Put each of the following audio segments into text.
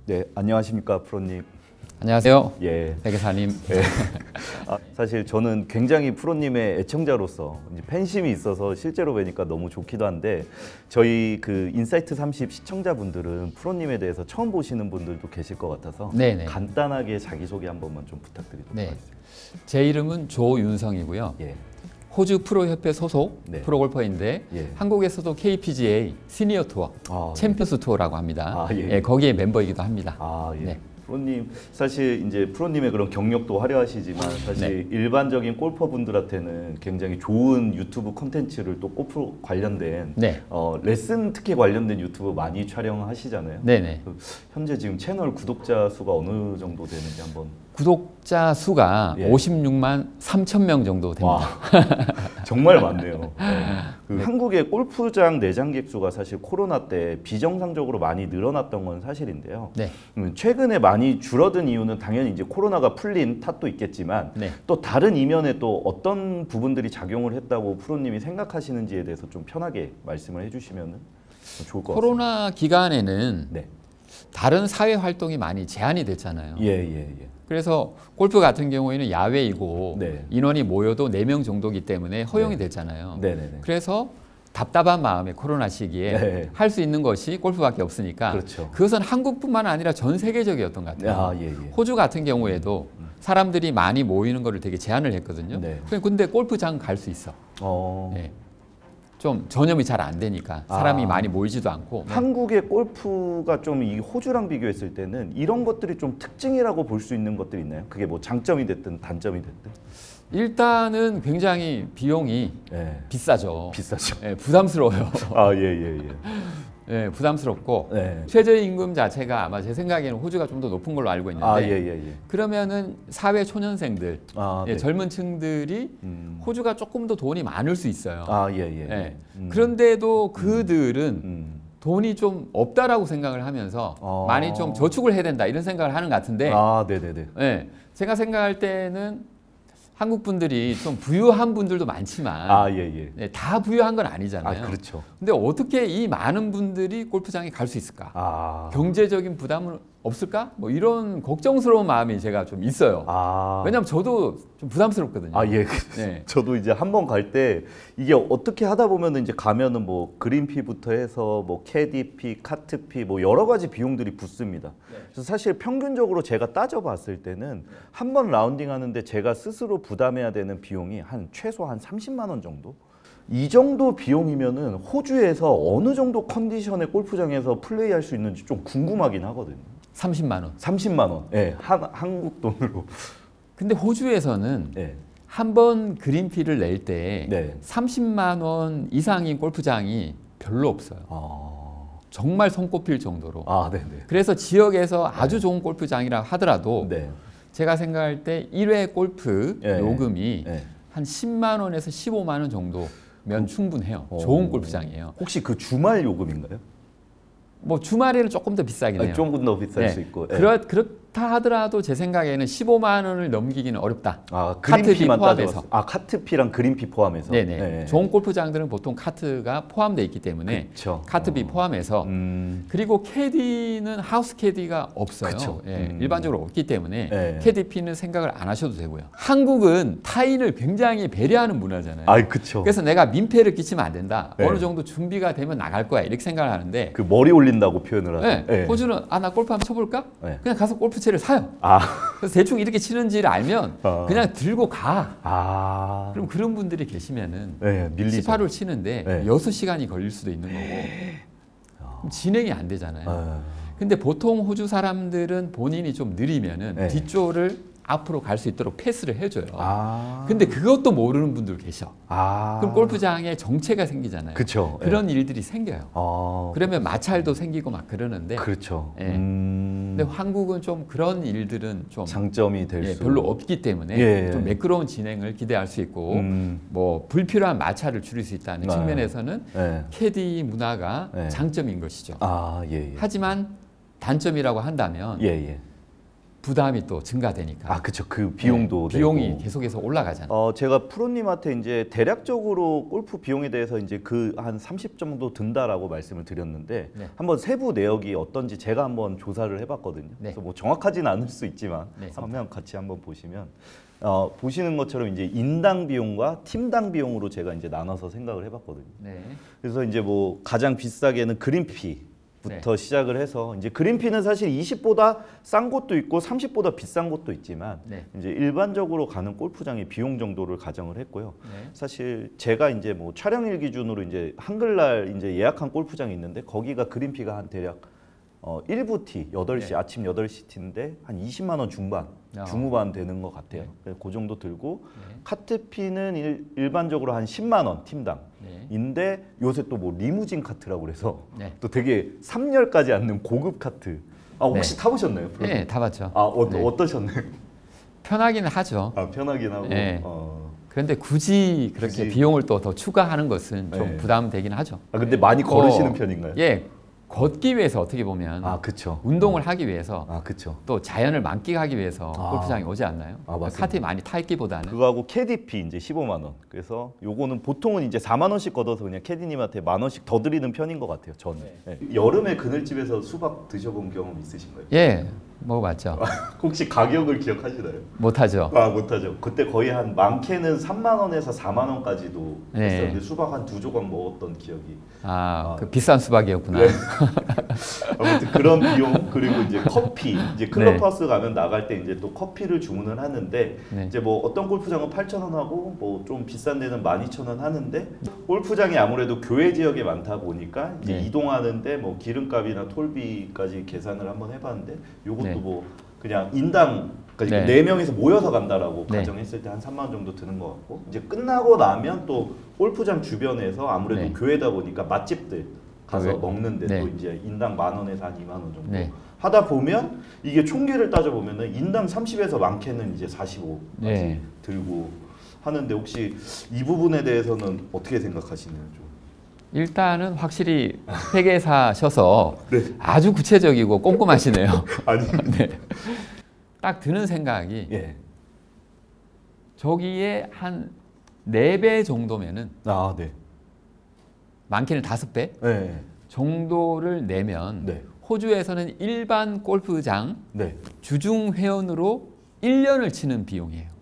네, 안녕하십니까, 프로님. 안녕하세요. 예. 백예사님. 예. 사실 저는 굉장히 프로님의 애청자로서 이제 팬심이 있어서 실제로 뵈니까 너무 좋기도 한데 저희 그 인사이트 30 시청자분들은 프로님에 대해서 처음 보시는 분들도 계실 것 같아서 네네. 간단하게 자기소개 한 번만 좀 부탁드리도록 네. 하겠습니다. 제 이름은 조윤성이고요. 예. 호주 프로협회 소속 네. 프로골퍼인데 예. 한국에서도 KPGA 시니어 투어, 챔피언스 투어라고 합니다. 예. 거기에 멤버이기도 합니다. 예. 네. 프로님 사실 이제 프로님의 그런 경력도 화려하시지만 사실 일반적인 골퍼분들한테는 굉장히 좋은 유튜브 콘텐츠를 또 골프 관련된 레슨 특히 관련된 유튜브 많이 촬영하시잖아요. 네네. 현재 지금 채널 구독자 수가 어느 정도 되는지 한번. 구독자 수가 56만 3천 명 정도 됩니다. 와, 정말 많네요. 그 한국의 골프장 내장객 수가 사실 코로나 때 비정상적으로 많이 늘어났던 건 사실인데요. 네. 최근에 많이 줄어든 이유는 당연히 이제 코로나가 풀린 탓도 있겠지만 또 다른 이면에 또 어떤 부분들이 작용을 했다고 프로님이 생각하시는지에 대해서 좀 편하게 말씀을 해주시면 좋을 것 같습니다. 코로나 기간에는 다른 사회 활동이 많이 제한이 됐잖아요. 그래서 골프 같은 경우에는 야외이고 인원이 모여도 4명 정도이기 때문에 허용이 됐잖아요. 그래서 답답한 마음에 코로나 시기에 할 수 있는 것이 골프밖에 없으니까 그것은 한국뿐만 아니라 전 세계적이었던 것 같아요. 호주 같은 경우에도 사람들이 많이 모이는 거를 되게 제한을 했거든요. 근데 골프장 갈 수 있어. 좀 전염이 잘 안 되니까 사람이 많이 모이지도 않고. 한국의 골프가 좀 이 호주랑 비교했을 때는 이런 것들이 좀 특징이라고 볼 수 있는 것들이 있나요? 그게 뭐 장점이 됐든 단점이 됐든. 일단은 굉장히 비용이 비싸죠. 비싸죠. 부담스러워요. 예. 부담스럽고 최저임금 자체가 아마 제 생각에는 호주가 좀 더 높은 걸로 알고 있는데 그러면은 사회 초년생들, 젊은 층들이 호주가 조금 더 돈이 많을 수 있어요. 그런데도 그들은 돈이 좀 없다라고 생각을 하면서 많이 좀 저축을 해야 된다 이런 생각을 하는 것 같은데 제가 생각할 때는 한국 분들이 좀 부유한 분들도 많지만 다 부유한 건 아니잖아요. 근데 어떻게 이 많은 분들이 골프장에 갈 수 있을까? 경제적인 부담은 없을까? 뭐 이런 걱정스러운 마음이 제가 좀 있어요. 왜냐하면 저도 좀 부담스럽거든요. 저도 이제 한 번 갈 때 이게 어떻게 하다 보면은 이제 가면은 뭐 그린피부터 해서 뭐 캐디피, 카트피 뭐 여러 가지 비용들이 붙습니다. 그래서 사실 평균적으로 제가 따져봤을 때는 한 번 라운딩 하는데 제가 스스로 부담해야 되는 비용이 한 최소 한 30만 원 정도? 이 정도 비용이면은 호주에서 어느 정도 컨디션의 골프장에서 플레이할 수 있는지 좀 궁금하긴 하거든요. 30만 원. 30만 원. 한국 돈으로. 근데 호주에서는 한 번 그린피를 낼 때 30만 원 이상인 골프장이 별로 없어요. 정말 손꼽힐 정도로. 그래서 지역에서 아주 좋은 골프장이라 하더라도 제가 생각할 때 1회 골프 요금이 한 10만 원에서 15만 원 정도면 충분해요. 좋은 골프장이에요. 혹시 그 주말 요금인가요? 뭐 주말에는 조금 더 비싸긴 해요. 조금 더 비쌀 수 있고. 그렇다 하더라도 제 생각에는 15만 원을 넘기기는 어렵다. 카트피 포함해서. 카트피랑 그린피 포함해서. 좋은 골프장들은 보통 카트가 포함되어 있기 때문에 카트비 포함해서. 그리고 캐디는 하우스 캐디가 없어요. 일반적으로 없기 때문에 캐디피는 생각을 안 하셔도 되고요. 한국은 타인을 굉장히 배려하는 문화잖아요. 그래서 내가 민폐를 끼치면 안 된다. 어느 정도 준비가 되면 나갈 거야 이렇게 생각을 하는데 그 머리 올린다고 표현을 하죠. 호주는 나 골프 한번 쳐볼까? 그냥 가서 골프채를 사요. 그래서 대충 이렇게 치는지를 알면 그냥 들고 가. 그럼 그런 분들이 계시면은 18홀 치는데 6시간이 걸릴 수도 있는 거고 진행이 안 되잖아요. 근데 보통 호주 사람들은 본인이 좀 느리면은 뒷줄을 앞으로 갈 수 있도록 패스를 해줘요. 근데 그것도 모르는 분들 계셔. 그럼 골프장에 정체가 생기잖아요. 그런 일들이 생겨요. 그러면 마찰도 생기고 막 그러는데. 근데 한국은 좀 그런 일들은 좀 장점이 될 수 별로 없기 때문에 좀 매끄러운 진행을 기대할 수 있고 뭐 불필요한 마찰을 줄일 수 있다는 측면에서는 캐디 문화가 장점인 것이죠. 하지만 단점이라고 한다면 부담이 또 증가되니까. 아, 그렇죠. 그 비용도 네, 비용이 계속해서 올라가잖아요. 제가 프로님한테 이제 대략적으로 골프 비용에 대해서 이제 그 한 30 정도 든다라고 말씀을 드렸는데 네. 한번 세부 내역이 어떤지 제가 한번 조사를 해봤거든요. 네. 그래서 뭐 정확하진 않을 수 있지만 네. 화면 같이 한번 보시면 보시는 것처럼 이제 인당 비용과 팀당 비용으로 제가 이제 나눠서 생각을 해봤거든요. 네. 그래서 이제 뭐 가장 비싸게는 그린피 부터 네. 시작을 해서 이제 그린피는 사실 20보다 싼 곳도 있고 30보다 비싼 곳도 있지만 네. 이제 일반적으로 가는 골프장의 비용 정도를 가정을 했고요. 네. 사실 제가 이제 뭐 촬영일 기준으로 이제 한글날 이제 예약한 골프장이 있는데 거기가 그린피가 한 대략 1부 티 8시 네. 아침 8시 티인데 한 20만 원 중반 중후반 되는 것 같아요. 네. 그 정도 들고 네. 카트피는 일반적으로 한 10만 원 팀당 네. 인데 요새 또 뭐 리무진 카트라고 그래서 네. 또 되게 3열까지 앉는 고급 카트 혹시 네. 타보셨나요? 네, 타봤죠. 네. 어떠셨나요? 편하긴 하죠. 편하긴 하고 네. 그런데 굳이 그렇게 비용을 또 더 추가하는 것은 좀 네. 부담되긴 하죠. 근데 많이 걸으시는 편인가요? 예. 걷기 위해서 어떻게 보면 그쵸. 운동을 하기 위해서 그쵸. 또 자연을 만끽하기 위해서 골프장에 오지 않나요? 카트에 많이 타 있기보다는 그거하고 캐디피 이제 15만 원. 그래서 요거는 보통은 이제 4만 원씩 걷어서 그냥 캐디님한테 만 원씩 더 드리는 편인 것 같아요. 저는. 네. 여름에 그늘집에서 수박 드셔본 경험 있으신가요? 예. 먹어봤죠. 혹시 가격을 기억하시나요? 못하죠. 못하죠. 그때 거의 한 많게는 3만 원에서 4만 원까지도 했었는데 네. 수박 한 2조각 먹었던 기억이. 그 비싼 수박이었구나. 네. 아무튼 그런 비용 그리고 이제 커피 이제 클럽하우스 네. 가면 나갈 때 이제 또 커피를 주문을 하는데 네. 이제 뭐 어떤 골프장은 8,000원 하고 뭐 좀 비싼 데는 12,000원 하는데 골프장이 아무래도 교외 지역에 많다 보니까 이제 네. 이동하는데 뭐 기름값이나 톨비까지 계산을 한번 해봤는데 요것도 네. 뭐 그냥 인당 그러니까 네. 4명이서 모여서 간다라고 네. 가정했을 때 한 3만 원 정도 드는 것 같고 이제 끝나고 나면 또 골프장 주변에서 아무래도 네. 교회다 보니까 맛집들 가서 먹는데 네. 또 이제 인당 만 원에서 한 2만 원 정도 네. 하다 보면 이게 총계를 따져보면은 인당 30에서 많게는 이제 45까지 네. 들고 하는데 혹시 이 부분에 대해서는 어떻게 생각하시나요? 좀? 일단은 확실히 회계사셔서 네. 아주 구체적이고 꼼꼼하시네요. 아니, 네. 딱 드는 생각이 예. 저기에 한 4배 정도면은 네. 많게는 5배 네. 정도를 내면 네. 호주에서는 일반 골프장 네. 주중 회원으로 1년을 치는 비용이에요.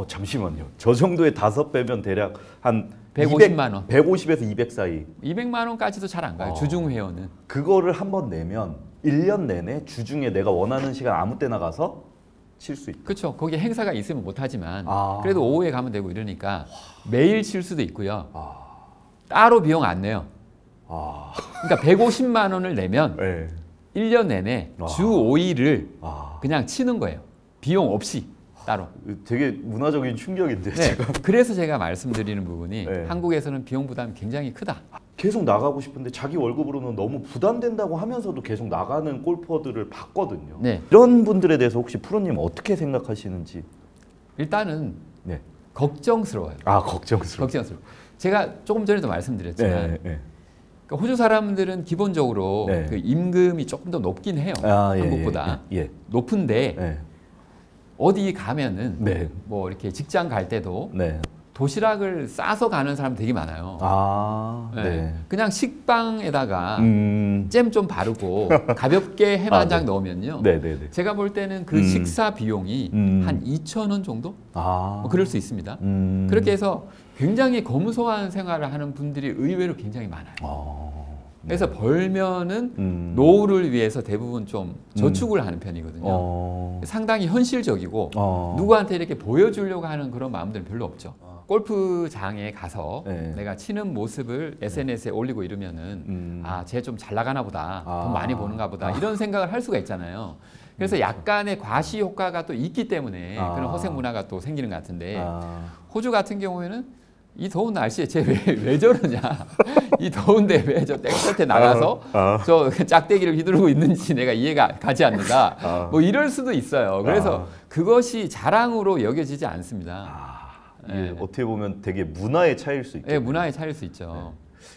잠시만요. 저 정도의 5배면 대략 한 150만 원. 150에서 200 사이. 200만 원까지도 잘 안 가요. 주중 회원은. 그거를 한번 내면 1년 내내 주중에 내가 원하는 시간 아무 때나 가서 칠 수 있다. 그렇죠. 거기 행사가 있으면 못 하지만 그래도 오후에 가면 되고 이러니까 매일 칠 수도 있고요. 따로 비용 안 내요. 그러니까 150만 원을 내면 네. 1년 내내 주 5일을 그냥 치는 거예요. 비용 없이 따로. 되게 문화적인 충격인데요. 네. 제가. 그래서 제가 말씀드리는 부분이 네. 한국에서는 비용 부담이 굉장히 크다. 계속 나가고 싶은데 자기 월급으로는 너무 부담된다고 하면서도 계속 나가는 골퍼들을 봤거든요. 네. 이런 분들에 대해서 혹시 프로님 어떻게 생각하시는지? 일단은 네. 걱정스러워요. 걱정스러워. 제가 조금 전에도 말씀드렸지만 네. 그러니까 호주 사람들은 기본적으로 네. 그 임금이 조금 더 높긴 해요. 한국보다. 높은데 네. 어디 가면은 네. 뭐 이렇게 직장 갈 때도 네. 도시락을 싸서 가는 사람 되게 많아요. 네. 그냥 식빵에다가 잼 좀 바르고 가볍게 햄 한 장 넣으면요. 네네네. 제가 볼 때는 그 식사 비용이 한 2,000원 정도? 뭐 그럴 수 있습니다. 그렇게 해서 굉장히 검소한 생활을 하는 분들이 의외로 굉장히 많아요. 그래서 벌면은 노후를 위해서 대부분 좀 저축을 하는 편이거든요. 상당히 현실적이고 누구한테 이렇게 보여주려고 하는 그런 마음들은 별로 없죠. 골프장에 가서 내가 치는 모습을 SNS에 올리고 이러면은 쟤 좀 잘 나가나 보다, 돈 많이 버는가 보다 이런 생각을 할 수가 있잖아요. 그래서 약간의 과시 효과가 또 있기 때문에 그런 허세 문화가 또 생기는 것 같은데 호주 같은 경우에는 이 더운 날씨에 쟤 왜 저러냐. 이 더운데 왜 저 땡볕에 나가서 저 짝대기를 휘두르고 있는지 내가 이해가 가지 않는다. 뭐 이럴 수도 있어요. 그래서 그것이 자랑으로 여겨지지 않습니다. 어떻게 보면 되게 문화의 차이일 수 있죠. 네, 문화의 차이일 수 있죠.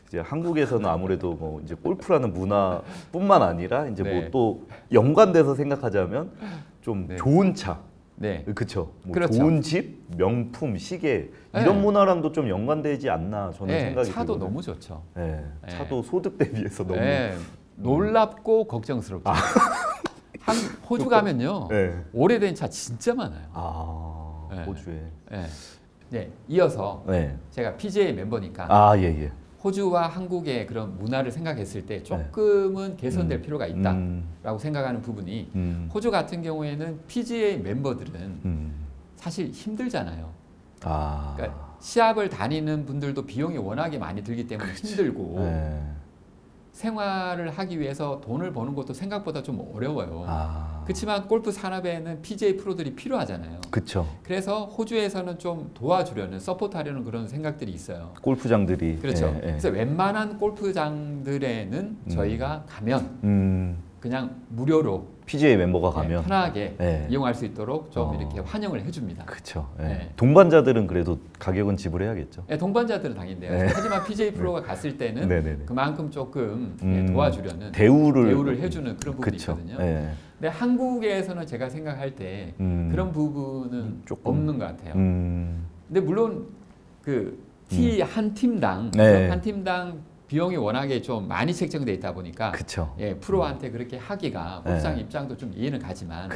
이제 한국에서는 아무래도 뭐 이제 골프라는 문화뿐만 아니라 이제 뭐 또 연관돼서 생각하자면 좀 좋은 차. 네. 그쵸. 뭐 그렇죠. 좋은 집, 명품, 시계 이런 문화랑도 좀 연관되지 않나 저는 생각이 차도 들거든요. 너무 좋죠. 차도 소득 대비해서 너무 놀랍고 걱정스럽죠. 호주 가면요. 오래된 차 진짜 많아요. 호주에. 이어서 제가 PGA 멤버니까 호주와 한국의 그런 문화를 생각했을 때 조금은 개선될 필요가 있다라고 생각하는 부분이 호주 같은 경우에는 PGA 멤버들은 사실 힘들잖아요. 그러니까 시합을 다니는 분들도 비용이 워낙에 많이 들기 때문에 힘들고 생활을 하기 위해서 돈을 버는 것도 생각보다 좀 어려워요. 그렇지만 골프 산업에는 PGA 프로들이 필요하잖아요. 그렇죠. 그래서 호주에서는 좀 도와주려는, 서포트하려는 그런 생각들이 있어요. 골프장들이. 그렇죠. 그래서 웬만한 골프장들에는 저희가 가면 그냥 무료로 PGA 멤버가 가면 편하게 이용할 수 있도록 좀 이렇게 환영을 해줍니다. 그렇죠. 동반자들은 그래도 가격은 지불해야겠죠. 동반자들은 당연해요. 하지만 PGA 프로가 갔을 때는 그만큼 조금 도와주려는 대우를 해주는 그런 부분이 있거든요. 근데 한국에서는 제가 생각할 때 그런 부분은 조금 없는 것 같아요. 근데 물론 그 한 팀당 한 팀당 비용이 워낙에 좀 많이 책정돼 있다 보니까 프로한테 그렇게 하기가 골프장 입장도 좀 이해는 가지만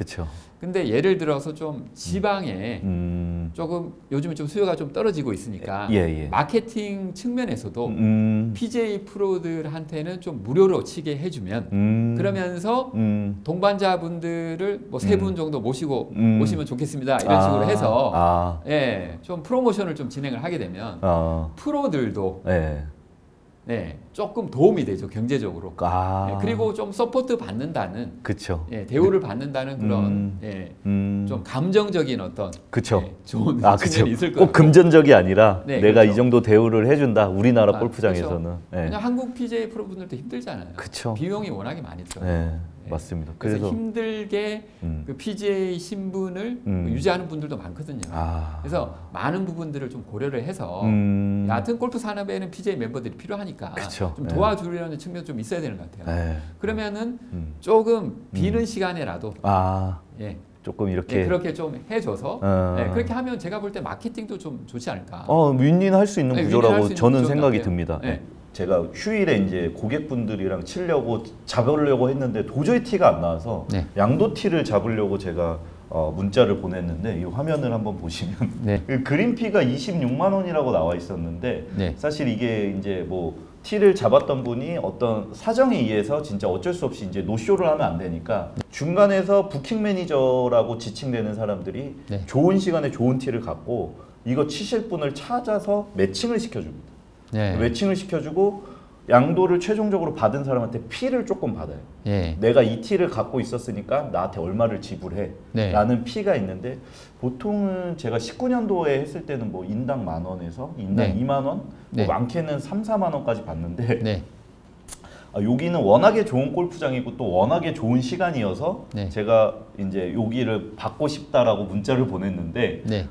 근데 예를 들어서 좀 지방에 조금 요즘은 좀 수요가 좀 떨어지고 있으니까 마케팅 측면에서도 PGA 프로들한테는 좀 무료로 치게 해주면 그러면서 동반자분들을 뭐 3분 정도 모시고 오시면 좋겠습니다 이런 식으로 해서 좀 프로모션을 좀 진행을 하게 되면 프로들도 조금 도움이 되죠 경제적으로. 그리고 좀 서포트 받는다는, 대우를 받는다는 그런 좀 감정적인 어떤 좋은 측면이 있을 거예요. 꼭 금전적이 아니라 내가 이 정도 대우를 해준다 우리나라 골프장에서는. 그냥 한국 PGA 프로분들도 힘들잖아요. 비용이 워낙에 많이 들어요. 맞습니다. 그래서 힘들게 그 PGA 신분을 유지하는 분들도 많거든요. 그래서 많은 부분들을 좀 고려를 해서 여하튼 골프 산업에는 PGA 멤버들이 필요하니까 좀 도와주려는 측면이 좀 있어야 되는 것 같아요. 그러면은 조금 비는 시간에라도 조금 이렇게 그렇게 좀 해줘서 그렇게 하면 제가 볼 때 마케팅도 좀 좋지 않을까. 윈윈할 수 있는 구조라고 저는 생각이 듭니다. 제가 휴일에 이제 고객분들이랑 치려고 잡으려고 했는데 도저히 티가 안 나와서 양도 티를 잡으려고 제가 문자를 보냈는데 이 화면을 한번 보시면 그 그린피가 26만 원이라고 나와 있었는데 사실 이게 이제 뭐 티를 잡았던 분이 어떤 사정에 의해서 진짜 어쩔 수 없이 이제 노쇼를 하면 안 되니까 중간에서 부킹 매니저라고 지칭되는 사람들이 좋은 시간에 좋은 티를 갖고 이거 치실 분을 찾아서 매칭을 시켜줍니다. 매칭을 시켜주고 양도를 최종적으로 받은 사람한테 피를 조금 받아요. 내가 이 티를 갖고 있었으니까 나한테 얼마를 지불해 라는 피가 있는데 보통은 제가 19년도에 했을 때는 뭐 인당 10,000원에서 인당 2만 원, 뭐 많게는 3, 4만 원까지 받는데 여기는 워낙에 좋은 골프장이고 또 워낙에 좋은 시간이어서 제가 이제 여기를 받고 싶다라고 문자를 보냈는데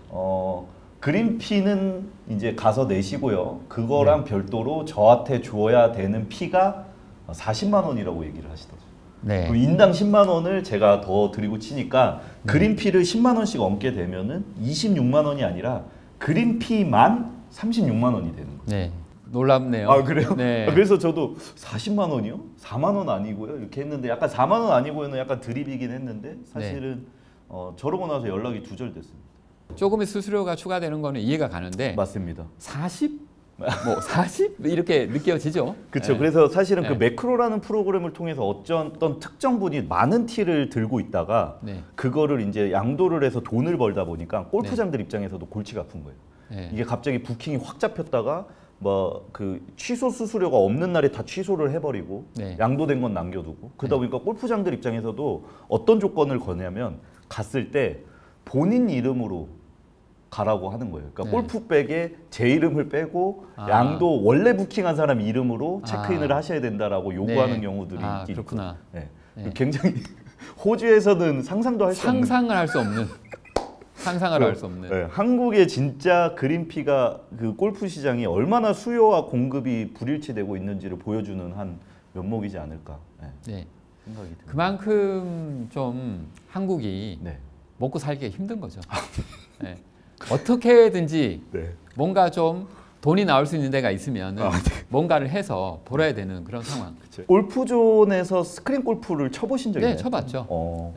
그린피는 이제 가서 내시고요. 그거랑 별도로 저한테 줘야 되는 피가 40만 원이라고 얘기를 하시더라고요. 그럼 인당 10만 원을 제가 더 드리고 치니까 그린피를 10만 원씩 얹게 되면은 26만 원이 아니라 그린피만 36만 원이 되는 거예요. 놀랍네요. 그래요? 그래서 저도 40만 원이요? 4만 원 아니고요? 이렇게 했는데 약간 4만 원 아니고요는 약간 드립이긴 했는데 사실은 저러고 나서 연락이 두절됐습니다. 조금의 수수료가 추가되는 거는 이해가 가는데 맞습니다. 40? 뭐 40? 이렇게 느껴지죠. 그렇죠. 그래서 사실은 그 매크로라는 프로그램을 통해서 어떤 특정 분이 많은 티를 들고 있다가 그거를 이제 양도를 해서 돈을 벌다 보니까 골프장들 입장에서도 골치가 아픈 거예요. 이게 갑자기 부킹이 확 잡혔다가 뭐 그 취소 수수료가 없는 날에 다 취소를 해버리고 양도된 건 남겨두고 그러다 보니까 골프장들 입장에서도 어떤 조건을 거냐면 갔을 때 본인 이름으로 가라고 하는 거예요. 그러니까 골프백에 제 이름을 빼고 양도 원래 부킹한 사람 이름으로 체크인을 하셔야 된다라고 요구하는 경우들이 있긴 그렇구나. 굉장히 호주에서는 상상도 할 수 없는 상상을 할 수 없는 상상을 할 수 없는 한국의 진짜 그린피가 그 골프 시장이 얼마나 수요와 공급이 불일치되고 있는지를 보여주는 한 면목이지 않을까. 생각이 듭니다. 그만큼 좀 한국이 먹고 살기가 힘든 거죠. 네. 어떻게든지 뭔가 좀 돈이 나올 수 있는 데가 있으면 뭔가를 해서 벌어야 되는 그런 상황. 그쵸. 골프존에서 스크린 골프를 쳐보신 적이 있나요? 네, 쳐봤죠.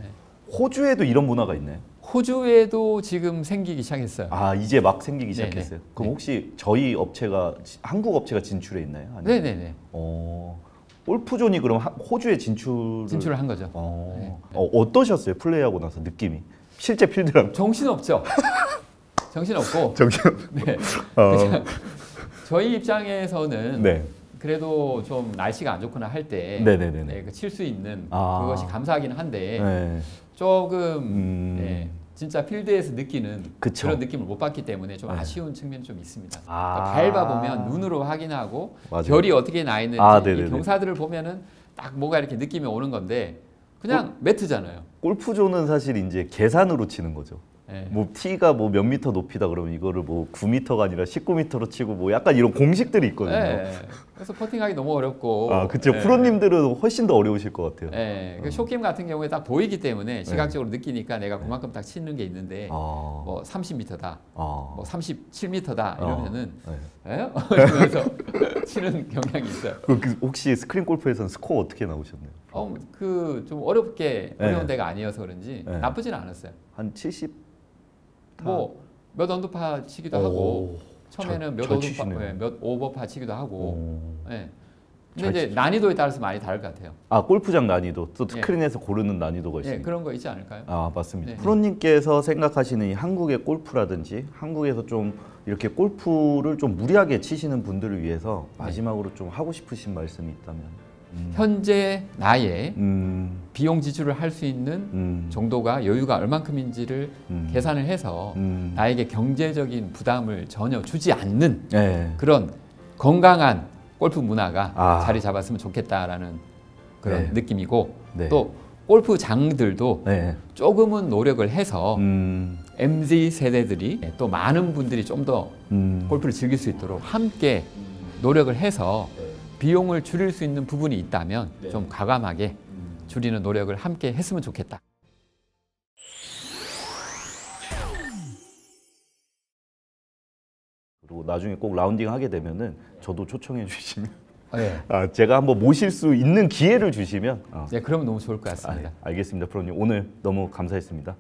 호주에도 이런 문화가 있나요? 호주에도 지금 생기기 시작했어요. 아, 이제 막 생기기 시작했어요? 그럼 혹시 저희 업체가, 한국 업체가 진출해 있나요? 아니면? 네네네. 골프존이 그럼 호주에 진출을 한 거죠. 어떠셨어요? 플레이하고 나서 느낌이? 실제 필드랑. 정신없죠. 정신없고. 네. 저희 입장에서는 그래도 좀 날씨가 안 좋거나 할 때 칠 수 있는 그것이 감사하긴 한데 조금 진짜 필드에서 느끼는 그런 느낌을 못 받기 때문에 좀 아쉬운 측면이 좀 있습니다. 그러니까 밟아보면 눈으로 확인하고 별이 어떻게 나 있는지 이 경사들을 보면은 딱 뭐가 이렇게 느낌이 오는 건데 그냥 매트잖아요. 골프존은 사실 이제 계산으로 치는 거죠. 뭐 티가 뭐 몇 미터 높이다 그러면 이거를 뭐 9미터가 아니라 19미터로 치고 뭐 약간 이런 공식들이 있거든요. 그래서 퍼팅하기 너무 어렵고. 그렇죠. 프로님들은 훨씬 더 어려우실 것 같아요. 그 숏게임 같은 경우에 딱 보이기 때문에 시각적으로 느끼니까 내가 그만큼 딱 치는 게 있는데 뭐 30m다, 뭐 37m다 이러면은 이러면서 치는 경향이 있어요. 혹시 스크린 골프에서는 스코어 어떻게 나오셨나요? 그 좀 어려운 데가 아니어서 그런지 나쁘진 않았어요. 한 70? 뭐 몇 언더파 치기도 하고 처음에는 몇 오버파 치기도 하고. 근데 이제 난이도에 따라서 많이 다를 것 같아요. 골프장 난이도, 또 스크린에서 고르는 난이도가 있습니다. 그런 거 있지 않을까요? 맞습니다. 프로님께서 생각하시는 이 한국의 골프라든지 한국에서 좀 이렇게 골프를 좀 무리하게 치시는 분들을 위해서 마지막으로 좀 하고 싶으신 말씀이 있다면? 현재 나의 비용 지출을 할 수 있는 정도가 여유가 얼만큼인지를 계산을 해서 나에게 경제적인 부담을 전혀 주지 않는 그런 건강한 골프 문화가 자리 잡았으면 좋겠다라는 그런 느낌이고 또 골프장들도 조금은 노력을 해서 MZ 세대들이 또 많은 분들이 좀 더 골프를 즐길 수 있도록 함께 노력을 해서 비용을 줄일 수 있는 부분이 있다면 좀 과감하게 줄이는 노력을 함께 했으면 좋겠다. 그리고 나중에 꼭 라운딩 하게 되면은 저도 초청해 주시면 제가 한번 모실 수 있는 기회를 주시면 그러면 너무 좋을 것 같습니다. 알겠습니다, 프로님. 오늘 너무 감사했습니다.